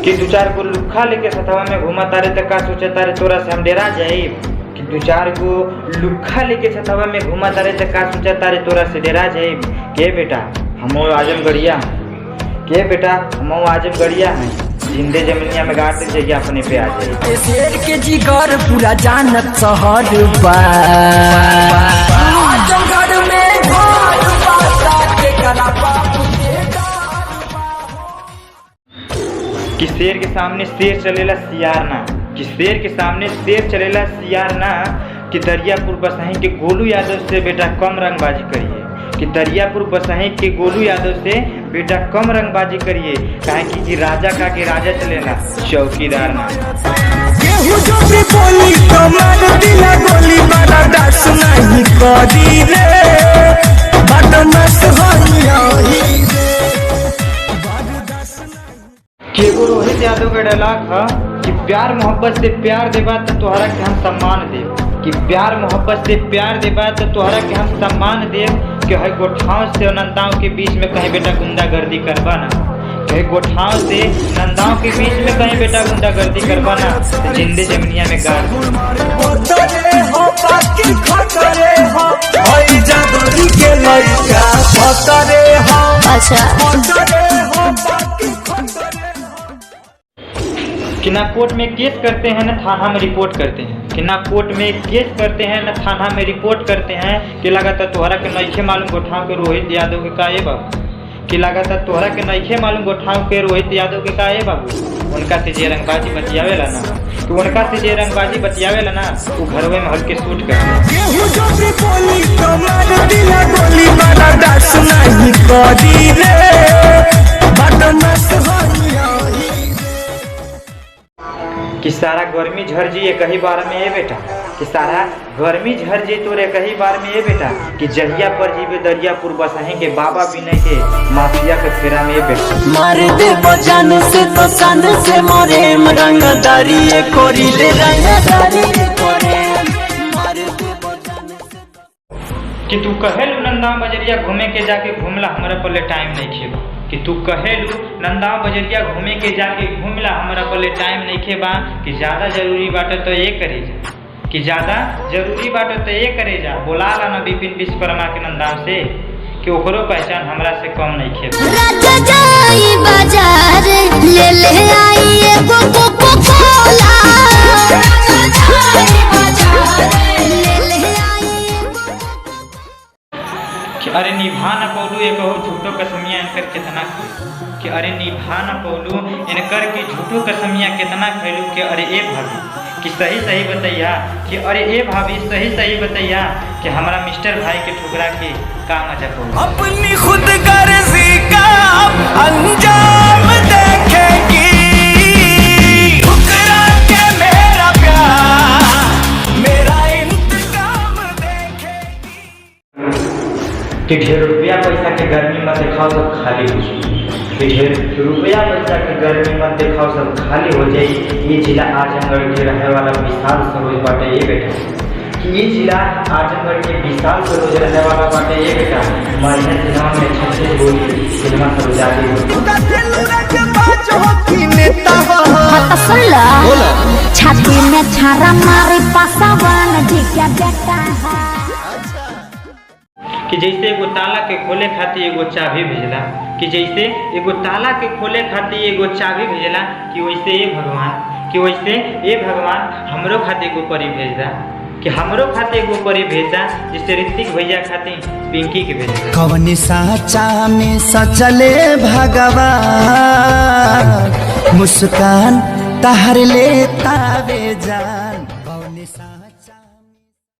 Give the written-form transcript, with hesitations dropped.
कि दो चार गो लुखा लेके सथवा में घुमा तारे तो का सोचा तारे तोरा से हम डेरा जाए। कि दो चार गो लुखा लेके सथवा में घुमा तारे तो का सोचा तारे तोरा से डेरा जाए। के बेटा हम आजमगढ़िया के बेटा हम आजमगढ़िया हैं, जिंदे जमीनिया में गाड़ दे जाइए अपने पे आ जाए। शेर के जिगर पूरा जानत शहर बा आजमगढ़ में घर बासा के करा बाबू कि शेर के सामने शेर चलेला सियार ना, कि शेर के सामने शेर चलेला सियार ना। कि दरियापुर बसही के गोलू यादव से बेटा कम रंगबाजी करिए। कि दरियापुर बसही के गोलू यादव से बेटा कम रंगबाजी करिए, काहे कि राजा का के राजा चलेला चौकीदार ना। केहू जो भी बोली तो मार दिला गोली मारा डांस नहीं करी रे बदमाश होइया ही रे बदमाश नहीं। कि एगो रोहित यादव के डायलॉग है कि प्यार मोहब्बत से प्यार देबा तो तोहरा के हम सम्मान देब। कि प्यार मोहब्बत से प्यार देबा तो तोहरा के हम सम्मान देब। कि है गोठाओं से नंदाओं के बीच में कहीं बेटा गुंडागर्दी करबा ना, कहीं गोठाओं से नंदाओं के बीच में कहीं बेटा गुंडागर्दी करबा ना तो जिंदे जमीनिया में गाड़। खतरे हो बाकी खतरे हो होई जादरी के लइका खतरे हो अच्छा खतरे हो बाकी खतरे हो। कि ना कोर्ट में केस करते हैं ना थाना में रिपोर्ट करते हैं। कि ना कोर्ट में केस करते हैं ना थाना में रिपोर्ट करते हैं। कि लगातार तोहरा के नइखे मालूम गोठाओं के रोहित यादव के का ए बाबू। कि लगातार तोहरा के नइखे मालूम गोठाओं के रोहित यादव के का ए बाबू। उनका से जे रंगबाजी बतियावेला ना, तो उनका से जे रंगबाजी बतियावेला ना वो घरवे में हल्के शूट करते हैं। केहू जो भी बोली तो मार दिला गोली मारा डांस नहीं करी रे बदमाश होइया ही कि सारा गर्मी झड़ जी एक ही बार में ए बेटा। कि सारा गर्मी झड़ जी तोरे एक ही बार में ए बेटा। कि जहिया पर जीवे दरियापुर बसही के बाबा बिनय के माफिया के फेरा में ए बेटा। मार दे बजान से तो सन से मोरे रंगदारी कोरी ले रंगदारी कोरे मार दे बजान से। कि तू कहेलू नंदाव बजरिया घूमे के जाके घूमला हमारा पल्ले टाइम नहीं खेबा। कि तू कहेलू नंदाव बजरिया घूमे के जाके घूमला हमारा पल्ले टाइम नहीं खेबा। कि ज़्यादा जरूरी बाटे तो ये करे जा। कि ज़्यादा जरूरी बाटे तो ये करे जा। बोला ला ना विपिन विश्वकर्मा के नंदाव से कि ओकरो पहचान हमरा से कम नहीं खेबा। कि अरे निभा न पौलू एक हो झूठो कसमिया इनकर कितना खैलू। कि अरे निभा न पौलू इनकर की झूठो कसमिया कितना खैलू। कि अरे ए भाभी कि सही सही बतैया। कि अरे ए भाभी सही सही बतैया कि हमारा मिस्टर भाई के ठुकरा के का मजा पौलू। अपनी खुद गर्जी का अंजाम देखेगी ठुकरा के मेरा प्यार मेरा इंतकाम देखेगी। कि ढेर रुपया पैसा के गर्मी मत दिखाओ सब खाली हो जाए। कि ढेर रुपया पैसा के गर्मी मत दिखाओ सब खाली हो जाए। ये जिला आजमगढ़ के रहने वाला विशाल सरोज बाटे ये बेटा। कि ये जिला आजमगढ़ के विशाल सरोज रहने वाला बाटे ये बेटा। महीने सिनेमा में 36 गोली सिनेमा सरोज आती हो। छाती में छारा मारे पासावान जी क्या बेटा है। कि जैसे एगो ताला के खोले खातिर एगो चाबी भेजला। कि जैसे एगो ताला के खोले खातिर एगो चाबी भेजला। कि वैसे ए भगवान कि वैसे ए भगवान हमरो खातिर एगो परी भेजदा। कि हमरो खातिर एगो परी भेजदा जिससे ऋतिक भैया खातिर पिंकी के भेजदा। कवनी साचा में सचले भगवान मुस्कान तहर ले तावे जान।